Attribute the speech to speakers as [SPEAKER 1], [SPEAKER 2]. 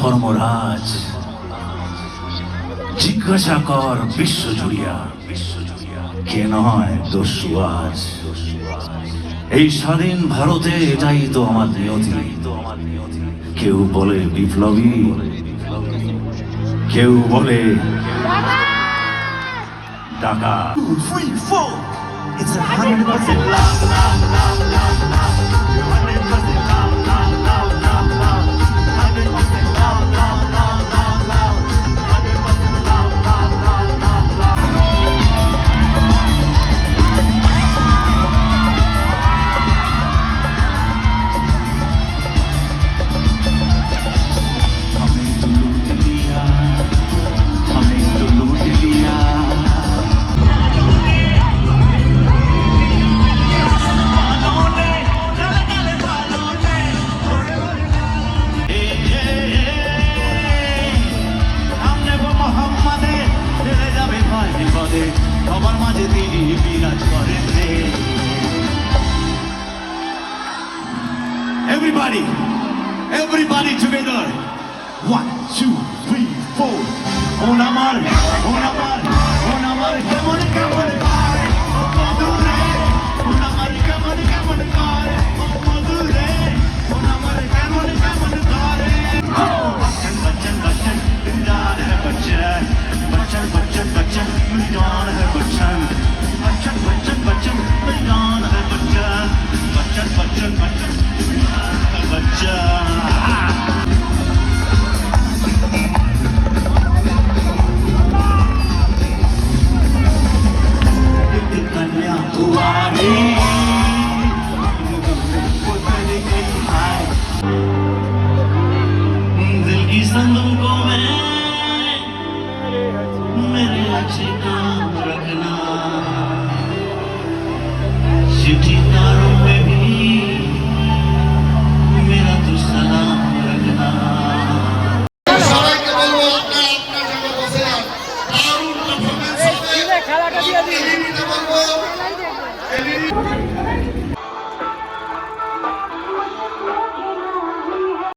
[SPEAKER 1] ধর্মরাজ, জিজ্ঞাসা কর বিশ্বজুড়িয়া, কে নয় দস্যু আজ। এই স্বাধীন ভারতে এটাই তো আমার নিয়তি। কেউ বলে বিপ্লবী, কেউ বলে টাকা।
[SPEAKER 2] 2, 3, 4. It's 100% love, love, love, love, love. 100% love, love, love, love, love. 100% love, love, love, love, love. 100% love, love, love, love, love. हमें तो लूट लिया, हमें तो लूट लिया। সবার মাঝে তিনি বিরাজ করেন রে। Everybody, everybody together. 1, 2, 3, 4. ওন আমার